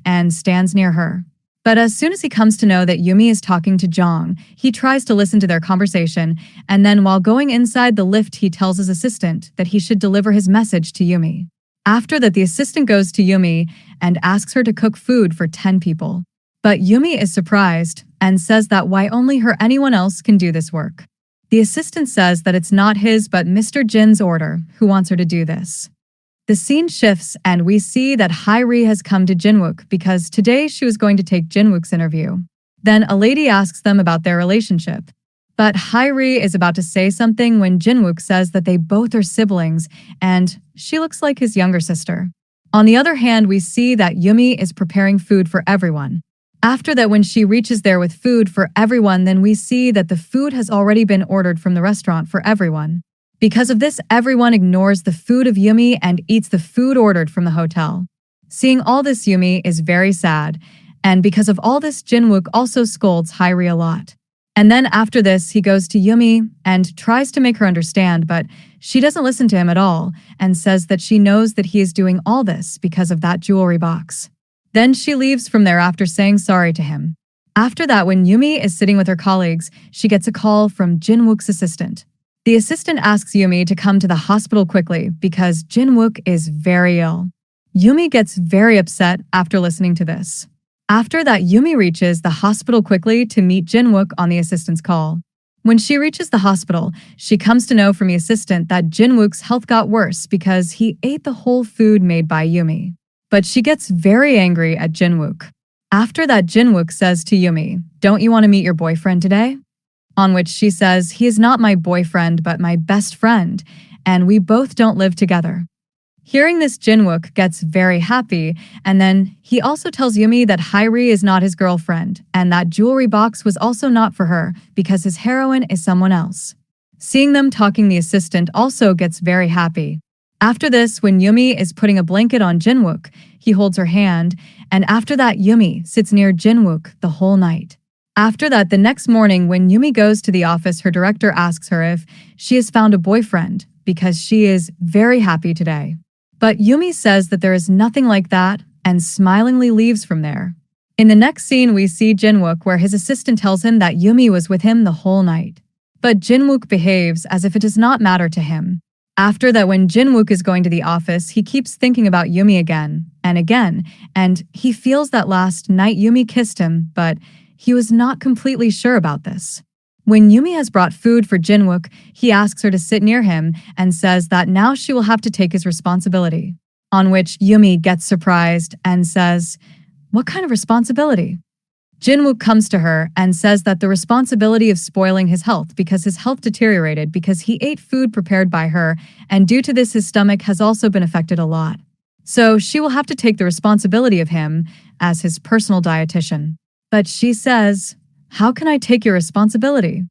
and stands near her. But as soon as he comes to know that Yumi is talking to Jong, he tries to listen to their conversation, and then while going inside the lift, he tells his assistant that he should deliver his message to Yumi. After that, the assistant goes to Yumi and asks her to cook food for 10 people. But Yumi is surprised and says that why only her anyone else can do this work. The assistant says that it's not his but Mr. Jin's order who wants her to do this. The scene shifts and we see that Hairi has come to Jinwook because today she was going to take Jinwook's interview. Then a lady asks them about their relationship. But Hairi is about to say something when Jinwook says that they both are siblings and she looks like his younger sister. On the other hand, we see that Yumi is preparing food for everyone. After that, when she reaches there with food for everyone, then we see that the food has already been ordered from the restaurant for everyone. Because of this, everyone ignores the food of Yumi and eats the food ordered from the hotel. Seeing all this, Yumi is very sad, and because of all this, Jinwook also scolds Hairi a lot. And then after this, he goes to Yumi and tries to make her understand, but she doesn't listen to him at all and says that she knows that he is doing all this because of that jewelry box. Then she leaves from there after saying sorry to him. After that, when Yumi is sitting with her colleagues, she gets a call from Jinwook's assistant. The assistant asks Yumi to come to the hospital quickly because Jinwook is very ill. Yumi gets very upset after listening to this. After that, Yumi reaches the hospital quickly to meet Jinwook on the assistant's call. When she reaches the hospital, she comes to know from the assistant that Jinwook's health got worse because he ate the whole food made by Yumi. But she gets very angry at Jinwook. After that, Jinwook says to Yumi, "Don't you want to meet your boyfriend today?" On which she says, "He is not my boyfriend, but my best friend, and we both don't live together." Hearing this, Jinwook gets very happy, and then he also tells Yumi that Hairi is not his girlfriend, and that jewelry box was also not for her because his heroine is someone else. Seeing them talking, the assistant also gets very happy. After this, when Yumi is putting a blanket on Jinwook, he holds her hand, and after that, Yumi sits near Jinwook the whole night. After that, the next morning, when Yumi goes to the office, her director asks her if she has found a boyfriend because she is very happy today. But Yumi says that there is nothing like that and smilingly leaves from there. In the next scene, we see Jinwook where his assistant tells him that Yumi was with him the whole night. But Jinwook behaves as if it does not matter to him. After that, when Jinwook is going to the office, he keeps thinking about Yumi again, and he feels that last night Yumi kissed him, but he was not completely sure about this. When Yumi has brought food for Jinwook, he asks her to sit near him and says that now she will have to take his responsibility. On which Yumi gets surprised and says, "What kind of responsibility?" Jinwook comes to her and says that the responsibility of spoiling his health because his health deteriorated because he ate food prepared by her, and due to this his stomach has also been affected a lot. So she will have to take the responsibility of him as his personal dietitian. But she says, "How can I take your responsibility?"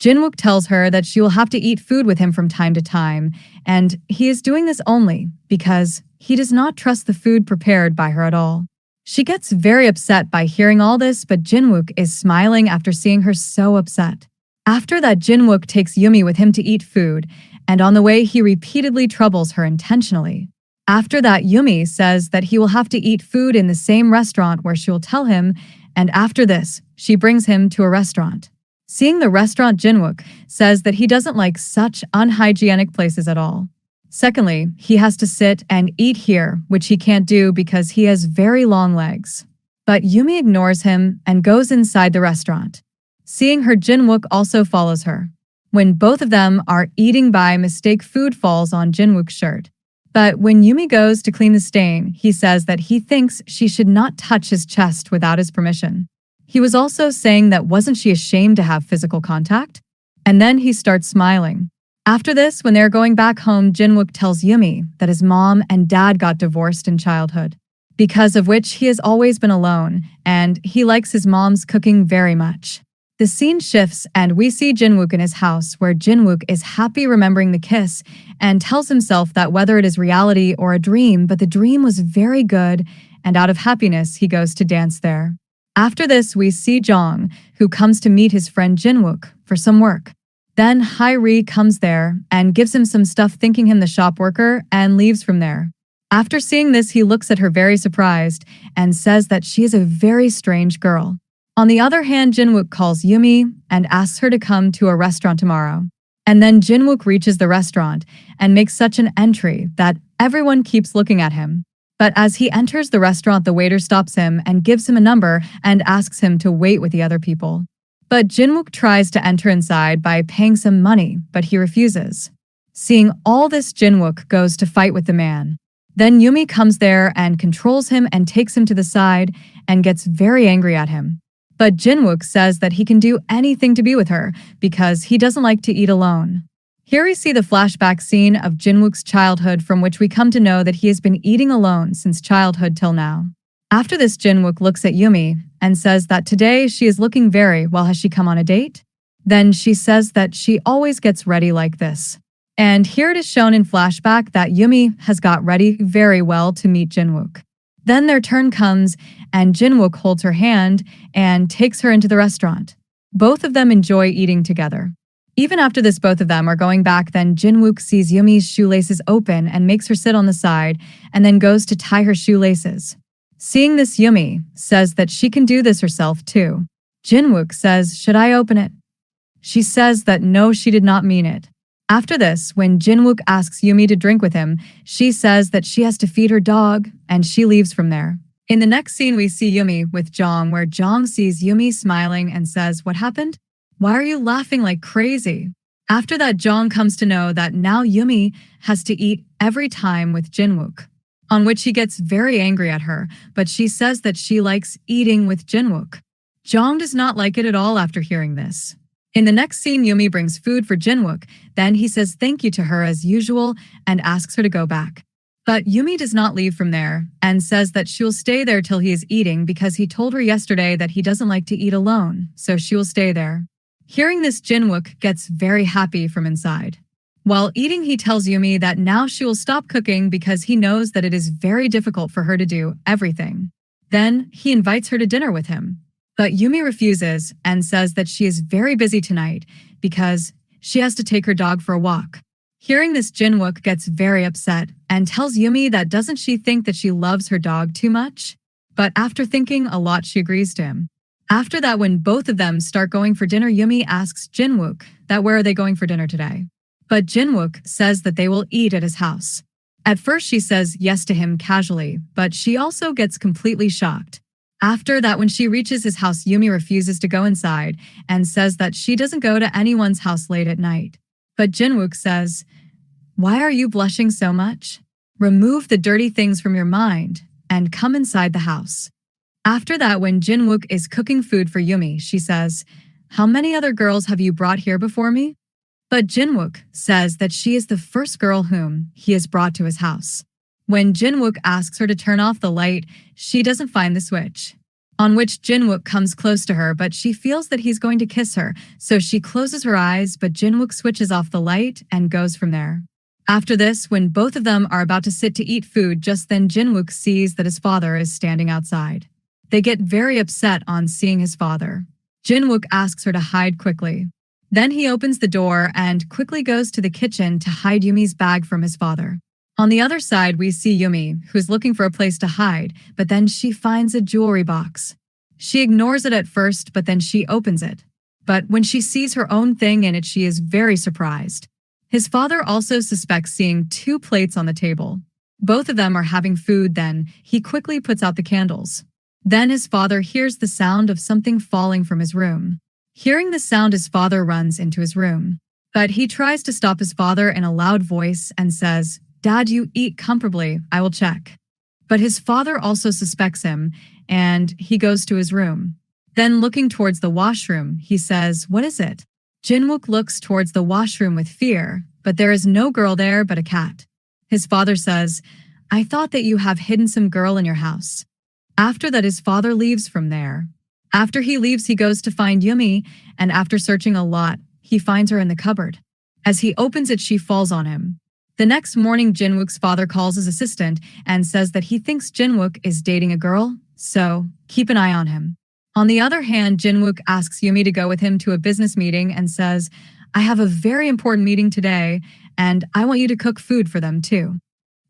Jinwook tells her that she will have to eat food with him from time to time, and he is doing this only because he does not trust the food prepared by her at all. She gets very upset by hearing all this, but Jinwook is smiling after seeing her so upset. After that, Jinwook takes Yumi with him to eat food, and on the way he repeatedly troubles her intentionally. After that, Yumi says that he will have to eat food in the same restaurant where she will tell him, and after this, she brings him to a restaurant. Seeing the restaurant, Jinwook says that he doesn't like such unhygienic places at all. Secondly, he has to sit and eat here, which he can't do because he has very long legs. But Yumi ignores him and goes inside the restaurant. Seeing her, Jinwook also follows her. When both of them are eating by mistake, food falls on Jinwook's shirt. But when Yumi goes to clean the stain, he says that he thinks she should not touch his chest without his permission. He was also saying that wasn't she ashamed to have physical contact? And then he starts smiling. After this, when they're going back home, Jinwook tells Yumi that his mom and dad got divorced in childhood, because of which he has always been alone, and he likes his mom's cooking very much. The scene shifts and we see Jinwook in his house where Jinwook is happy remembering the kiss and tells himself that whether it is reality or a dream, but the dream was very good, and out of happiness he goes to dance there. After this, we see Jong, who comes to meet his friend Jinwook for some work. Then Hairi comes there and gives him some stuff thinking him the shop worker and leaves from there. After seeing this, he looks at her very surprised and says that she is a very strange girl. On the other hand, Jinwook calls Yumi and asks her to come to a restaurant tomorrow. And then Jinwook reaches the restaurant and makes such an entry that everyone keeps looking at him. But as he enters the restaurant, the waiter stops him and gives him a number and asks him to wait with the other people. But Jinwook tries to enter inside by paying some money, but he refuses. Seeing all this, Jinwook goes to fight with the man. Then Yumi comes there and controls him and takes him to the side and gets very angry at him. But Jinwook says that he can do anything to be with her because he doesn't like to eat alone. Here we see the flashback scene of Jinwook's childhood, from which we come to know that he has been eating alone since childhood till now. After this, Jinwook looks at Yumi and says that today she is looking very well. Has she come on a date? Then she says that she always gets ready like this. And here it is shown in flashback that Yumi has got ready very well to meet Jinwook. Then their turn comes and Jinwook holds her hand and takes her into the restaurant. Both of them enjoy eating together. Even after this, both of them are going back. Then Jinwook sees Yumi's shoelaces open and makes her sit on the side and then goes to tie her shoelaces. Seeing this, Yumi says that she can do this herself too. Jinwook says, "Should I open it?" She says that no, she did not mean it. After this, when Jinwook asks Yumi to drink with him, she says that she has to feed her dog and she leaves from there. In the next scene, we see Yumi with Jong, where Jong sees Yumi smiling and says, "What happened? Why are you laughing like crazy?" After that, Jong comes to know that now Yumi has to eat every time with Jinwook, on which he gets very angry at her, but she says that she likes eating with Jinwook. Jong does not like it at all after hearing this. In the next scene, Yumi brings food for Jinwook. Then he says thank you to her as usual and asks her to go back. But Yumi does not leave from there and says that she will stay there till he is eating because he told her yesterday that he doesn't like to eat alone, so she will stay there. Hearing this, Jinwook gets very happy from inside. While eating, he tells Yumi that now she will stop cooking because he knows that it is very difficult for her to do everything. Then he invites her to dinner with him. But Yumi refuses and says that she is very busy tonight because she has to take her dog for a walk. Hearing this, Jinwook gets very upset and tells Yumi that doesn't she think that she loves her dog too much? But after thinking a lot, she agrees to him. After that, when both of them start going for dinner, Yumi asks Jinwook that where are they going for dinner today? But Jinwook says that they will eat at his house. At first, she says yes to him casually, but she also gets completely shocked. After that, when she reaches his house, Yumi refuses to go inside and says that she doesn't go to anyone's house late at night. But Jinwook says, "Why are you blushing so much? Remove the dirty things from your mind and come inside the house." After that, when Jinwook is cooking food for Yumi, she says, "How many other girls have you brought here before me?" But Jinwook says that she is the first girl whom he has brought to his house. When Jinwook asks her to turn off the light, she doesn't find the switch. On which Jinwook comes close to her, but she feels that he's going to kiss her, so she closes her eyes, but Jinwook switches off the light and goes from there. After this, when both of them are about to sit to eat food, just then Jinwook sees that his father is standing outside. They get very upset on seeing his father. Jinwook asks her to hide quickly. Then he opens the door and quickly goes to the kitchen to hide Yumi's bag from his father. On the other side, we see Yumi, who's looking for a place to hide, but then she finds a jewelry box. She ignores it at first, but then she opens it. But when she sees her own thing in it, she is very surprised. His father also suspects seeing 2 plates on the table. Both of them are having food. Then he quickly puts out the candles. Then his father hears the sound of something falling from his room. Hearing the sound, his father runs into his room. But he tries to stop his father in a loud voice and says, "Dad, you eat comfortably, I will check." But his father also suspects him, and he goes to his room. Then looking towards the washroom, he says, "What is it?" Jinwook looks towards the washroom with fear, but there is no girl there but a cat. His father says, "I thought that you have hidden some girl in your house." After that, his father leaves from there. After he leaves, he goes to find Yumi, and after searching a lot, he finds her in the cupboard. As he opens it, she falls on him. The next morning, Jinwook's father calls his assistant and says that he thinks Jinwook is dating a girl, so keep an eye on him. On the other hand, Jinwook asks Yumi to go with him to a business meeting and says, "I have a very important meeting today, and I want you to cook food for them too."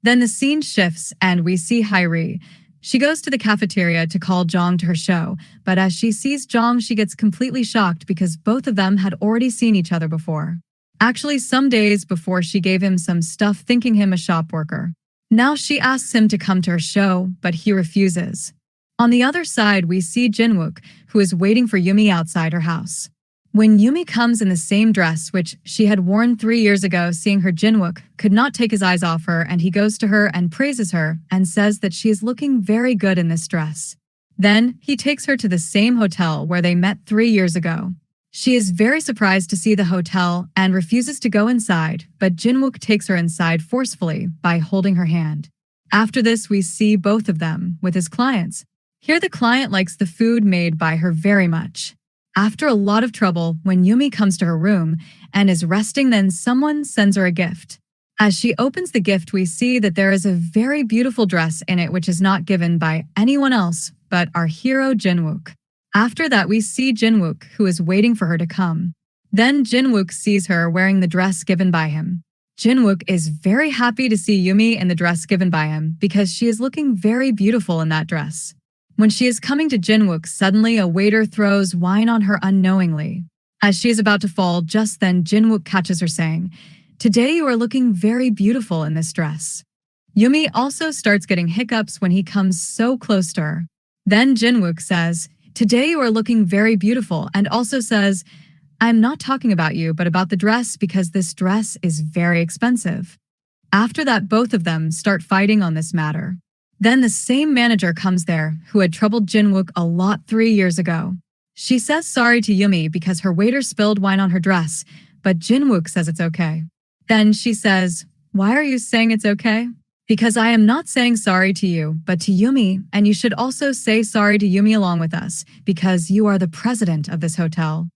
Then the scene shifts and we see Hairi. She goes to the cafeteria to call Jong to her show, but as she sees Jong, she gets completely shocked because both of them had already seen each other before. Actually, some days before she gave him some stuff thinking him a shop worker. Now she asks him to come to her show, but he refuses. On the other side, we see Jinwook, who is waiting for Yumi outside her house. When Yumi comes in the same dress which she had worn 3 years ago, seeing her, Jinwook could not take his eyes off her, and he goes to her and praises her and says that she is looking very good in this dress. Then he takes her to the same hotel where they met 3 years ago. She is very surprised to see the hotel and refuses to go inside, but Jinwook takes her inside forcefully by holding her hand. After this, we see both of them with his clients. Here the client likes the food made by her very much. After a lot of trouble, when Yumi comes to her room and is resting, then someone sends her a gift. As she opens the gift, we see that there is a very beautiful dress in it which is not given by anyone else but our hero Jinwook. After that, we see Jinwook, who is waiting for her to come. Then Jinwook sees her wearing the dress given by him. Jinwook is very happy to see Yumi in the dress given by him because she is looking very beautiful in that dress. When she is coming to Jinwook, suddenly a waiter throws wine on her unknowingly. As she is about to fall, just then Jinwook catches her saying, "Today you are looking very beautiful in this dress." Yumi also starts getting hiccups when he comes so close to her. Then Jinwook says, "Today you are looking very beautiful," and also says, "I'm not talking about you, but about the dress because this dress is very expensive." After that, both of them start fighting on this matter. Then the same manager comes there who had troubled Jinwook a lot 3 years ago. She says sorry to Yumi because her waiter spilled wine on her dress, but Jinwook says it's okay. Then she says, "Why are you saying it's okay?" "Because I am not saying sorry to you, but to Yumi, and you should also say sorry to Yumi along with us, because you are the president of this hotel."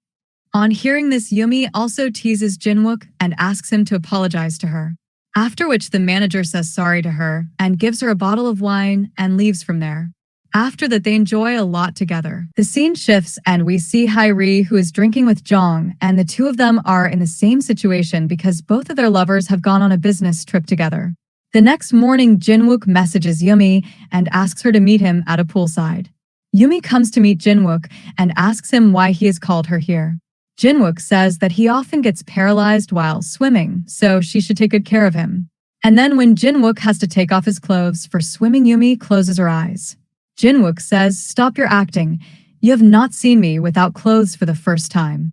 On hearing this, Yumi also teases Jinwook and asks him to apologize to her. After which the manager says sorry to her and gives her a bottle of wine and leaves from there. After that, they enjoy a lot together. The scene shifts and we see Hairi, who is drinking with Jong, and the two of them are in the same situation because both of their lovers have gone on a business trip together. The next morning, Jinwook messages Yumi and asks her to meet him at a poolside. Yumi comes to meet Jinwook and asks him why he has called her here. Jinwook says that he often gets paralyzed while swimming, so she should take good care of him. And then when Jinwook has to take off his clothes for swimming, Yumi closes her eyes. Jinwook says, "Stop your acting. You have not seen me without clothes for the first time."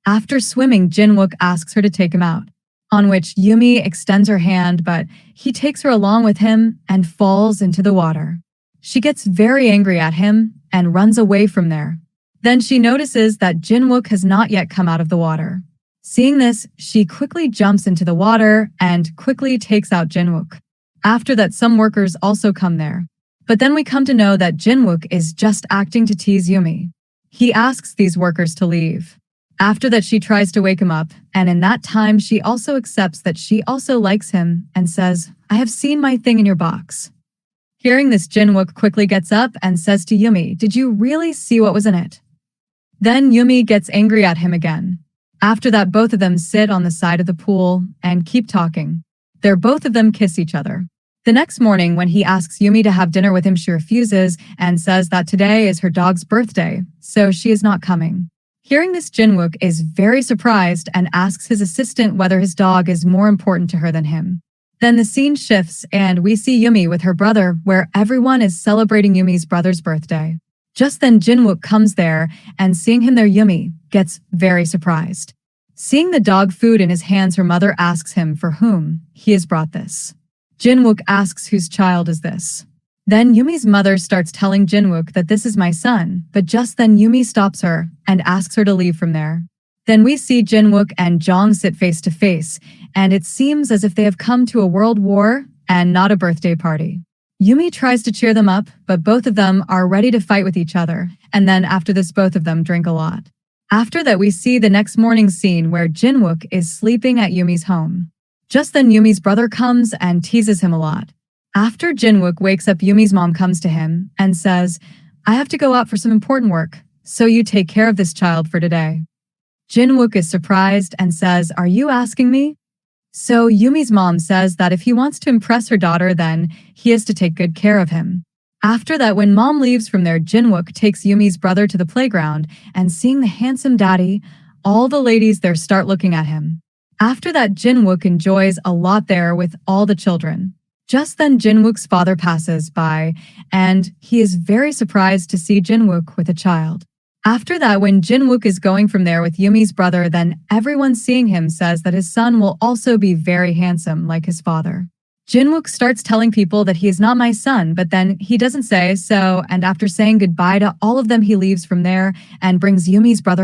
After swimming, Jinwook asks her to take him out, on which Yumi extends her hand, but he takes her along with him and falls into the water. She gets very angry at him and runs away from there. Then she notices that Jinwook has not yet come out of the water. Seeing this, she quickly jumps into the water and quickly takes out Jinwook. After that, some workers also come there. But then we come to know that Jinwook is just acting to tease Yumi. He asks these workers to leave. After that, she tries to wake him up, and in that time, she also accepts that she also likes him and says, "I have seen my thing in your box." Hearing this, Jinwook quickly gets up and says to Yumi, "Did you really see what was in it?" Then Yumi gets angry at him again. After that, both of them sit on the side of the pool and keep talking. Both of them kiss each other. The next morning, when he asks Yumi to have dinner with him, she refuses and says that today is her dog's birthday, so she is not coming. Hearing this, Jinwook is very surprised and asks his assistant whether his dog is more important to her than him. Then the scene shifts and we see Yumi with her brother, where everyone is celebrating Yumi's brother's birthday. Just then Jinwook comes there, and seeing him there, Yumi gets very surprised. Seeing the dog food in his hands, her mother asks him for whom he has brought this. Jinwook asks whose child is this. Then Yumi's mother starts telling Jinwook that this is my son, but just then Yumi stops her and asks her to leave from there. Then we see Jinwook and Jong sit face to face, and it seems as if they have come to a world war and not a birthday party. Yumi tries to cheer them up, but both of them are ready to fight with each other, and then after this, both of them drink a lot. After that, we see the next morning scene where Jinwook is sleeping at Yumi's home. Just then, Yumi's brother comes and teases him a lot. After Jinwook wakes up, Yumi's mom comes to him and says, "I have to go out for some important work, so you take care of this child for today." Jinwook is surprised and says, "Are you asking me?" So Yumi's mom says that if he wants to impress her daughter, then he has to take good care of him. After that, when mom leaves from there, Jinwook takes Yumi's brother to the playground, and seeing the handsome daddy, all the ladies there start looking at him. After that, Jinwook enjoys a lot there with all the children. Just then, Jinwook's father passes by, and he is very surprised to see Jinwook with a child. After that, when Jinwook is going from there with Yumi's brother, then everyone seeing him says that his son will also be very handsome like his father. Jinwook starts telling people that he is not my son, but then he doesn't say so, and after saying goodbye to all of them, he leaves from there and brings Yumi's brother